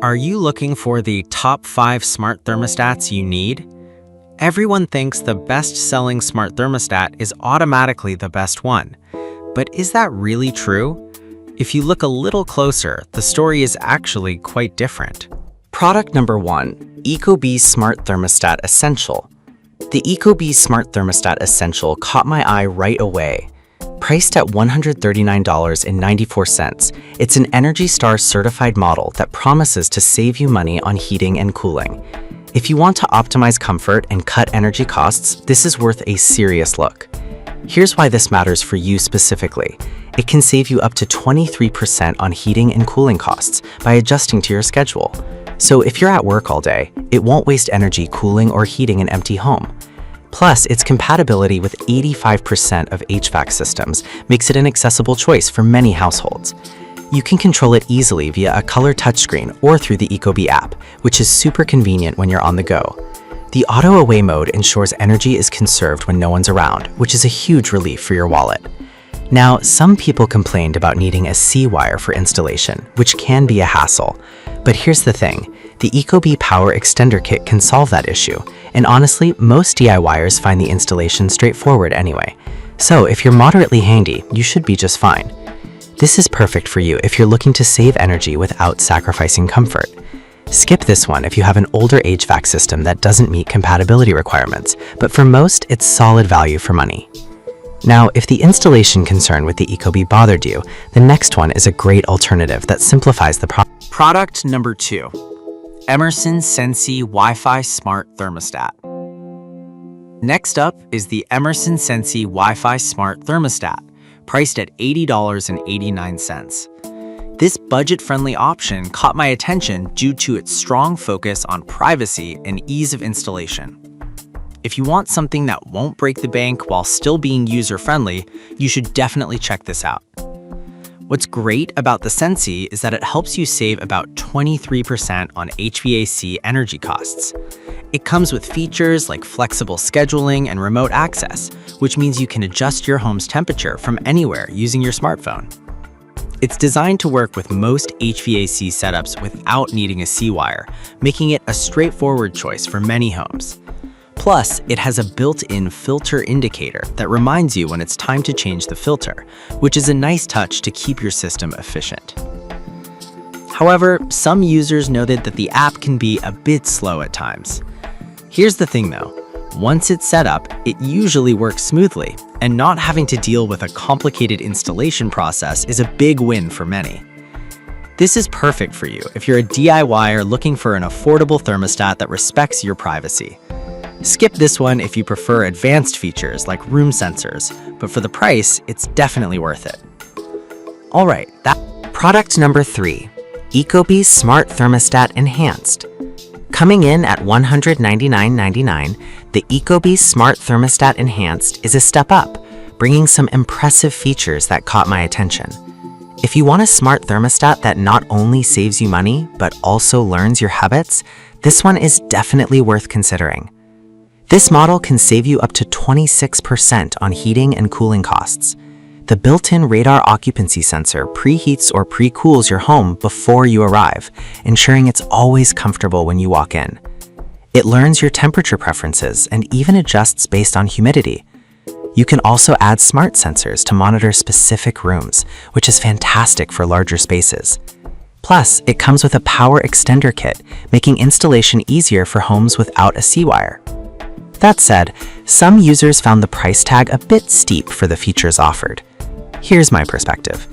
Are you looking for the top 5 smart thermostats you need? Everyone thinks the best-selling smart thermostat is automatically the best one. But is that really true? If you look a little closer, the story is actually quite different. Product number 1, Ecobee Smart Thermostat Essential. The Ecobee Smart Thermostat Essential caught my eye right away. Priced at $139.94, it's an Energy Star certified model that promises to save you money on heating and cooling. If you want to optimize comfort and cut energy costs, this is worth a serious look. Here's why this matters for you specifically. It can save you up to 23% on heating and cooling costs by adjusting to your schedule. So if you're at work all day, it won't waste energy cooling or heating an empty home. Plus, its compatibility with 85% of HVAC systems makes it an accessible choice for many households. You can control it easily via a color touchscreen or through the Ecobee app, which is super convenient when you're on the go. The auto away mode ensures energy is conserved when no one's around, which is a huge relief for your wallet. Now, some people complained about needing a C-wire for installation, which can be a hassle. But here's the thing, the Ecobee Power Extender Kit can solve that issue, and honestly, most DIYers find the installation straightforward anyway. So if you're moderately handy, you should be just fine. This is perfect for you if you're looking to save energy without sacrificing comfort. Skip this one if you have an older HVAC system that doesn't meet compatibility requirements, but for most, it's solid value for money. Now, if the installation concern with the Ecobee bothered you, the next one is a great alternative that simplifies the process. Product number 2, Emerson Sensi Wi-Fi Smart Thermostat. Next up is the Emerson Sensi Wi-Fi Smart Thermostat, priced at $80.89. This budget-friendly option caught my attention due to its strong focus on privacy and ease of installation. If you want something that won't break the bank while still being user-friendly, you should definitely check this out. What's great about the Sensi is that it helps you save about 23% on HVAC energy costs. It comes with features like flexible scheduling and remote access, which means you can adjust your home's temperature from anywhere using your smartphone. It's designed to work with most HVAC setups without needing a C-wire, making it a straightforward choice for many homes. Plus, it has a built-in filter indicator that reminds you when it's time to change the filter, which is a nice touch to keep your system efficient. However, some users noted that the app can be a bit slow at times. Here's the thing though, once it's set up, it usually works smoothly, and not having to deal with a complicated installation process is a big win for many. This is perfect for you if you're a DIYer looking for an affordable thermostat that respects your privacy. Skip this one if you prefer advanced features like room sensors, but for the price, it's definitely worth it. Alright, Product number 3, Ecobee Smart Thermostat Enhanced. Coming in at $199.99, the Ecobee Smart Thermostat Enhanced is a step up, bringing some impressive features that caught my attention. If you want a smart thermostat that not only saves you money, but also learns your habits, this one is definitely worth considering. This model can save you up to 26% on heating and cooling costs. The built-in radar occupancy sensor preheats or pre-cools your home before you arrive, ensuring it's always comfortable when you walk in. It learns your temperature preferences and even adjusts based on humidity. You can also add smart sensors to monitor specific rooms, which is fantastic for larger spaces. Plus, it comes with a power extender kit, making installation easier for homes without a C-wire. That said, some users found the price tag a bit steep for the features offered. Here's my perspective.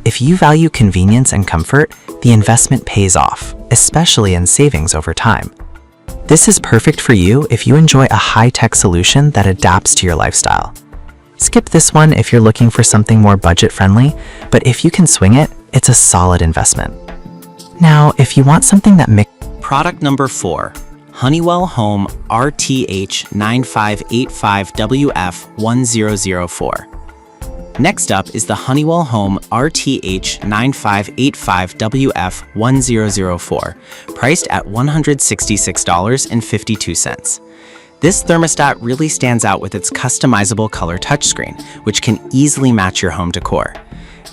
If you value convenience and comfort, the investment pays off, especially in savings over time. This is perfect for you if you enjoy a high-tech solution that adapts to your lifestyle. Skip this one if you're looking for something more budget-friendly, but if you can swing it, it's a solid investment. Now, if you want something that Product number 4, Honeywell Home RTH9585WF1004. Next up is the Honeywell Home RTH9585WF1004, priced at $166.52. This thermostat really stands out with its customizable color touchscreen, which can easily match your home decor.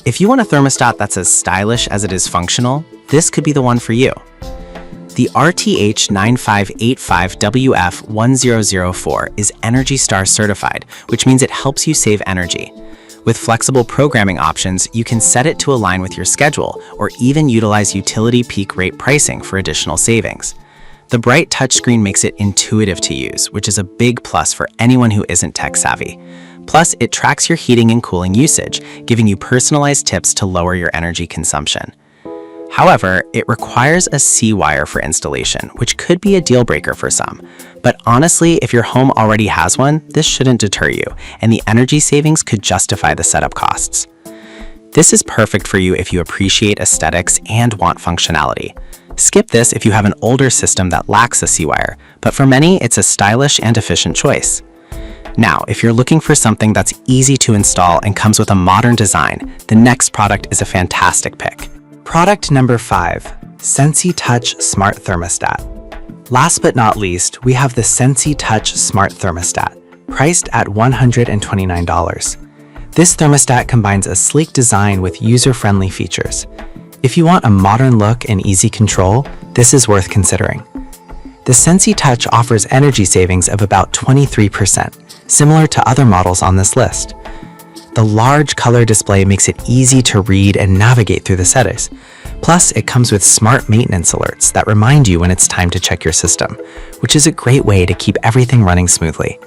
If you want a thermostat that's as stylish as it is functional, this could be the one for you. The RTH9585WF1004 is Energy Star certified, which means it helps you save energy. With flexible programming options, you can set it to align with your schedule or even utilize utility peak rate pricing for additional savings. The bright touchscreen makes it intuitive to use, which is a big plus for anyone who isn't tech-savvy. Plus, it tracks your heating and cooling usage, giving you personalized tips to lower your energy consumption. However, it requires a C-wire for installation, which could be a deal breaker for some. But honestly, if your home already has one, this shouldn't deter you, and the energy savings could justify the setup costs. This is perfect for you if you appreciate aesthetics and want functionality. Skip this if you have an older system that lacks a C-wire, but for many, it's a stylish and efficient choice. Now, if you're looking for something that's easy to install and comes with a modern design, the next product is a fantastic pick. Product number 5, Sensi Touch Smart Thermostat. Last but not least, we have the Sensi Touch Smart Thermostat, priced at $129. This thermostat combines a sleek design with user-friendly features. If you want a modern look and easy control, this is worth considering. The Sensi Touch offers energy savings of about 23%, similar to other models on this list. The large color display makes it easy to read and navigate through the settings. Plus, it comes with smart maintenance alerts that remind you when it's time to check your system, which is a great way to keep everything running smoothly.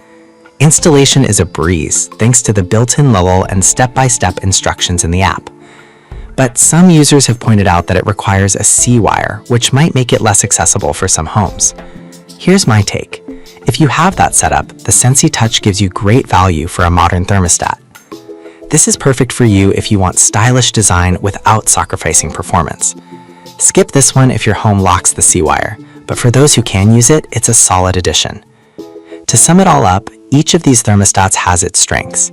Installation is a breeze thanks to the built-in level and step-by-step instructions in the app. But some users have pointed out that it requires a C-wire, which might make it less accessible for some homes. Here's my take. If you have that setup, the Sensi Touch gives you great value for a modern thermostat. This is perfect for you if you want stylish design without sacrificing performance. Skip this one if your home lacks the C-wire, but for those who can use it, it's a solid addition. To sum it all up, each of these thermostats has its strengths.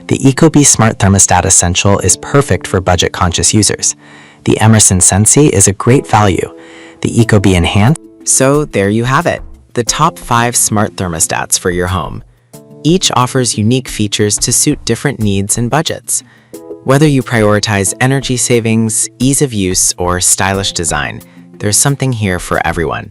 The Ecobee Smart Thermostat Essential is perfect for budget-conscious users. The Emerson Sensi is a great value. The Ecobee Enhanced. So there you have it, the top 5 smart thermostats for your home. Each offers unique features to suit different needs and budgets. Whether you prioritize energy savings, ease of use, or stylish design, there's something here for everyone.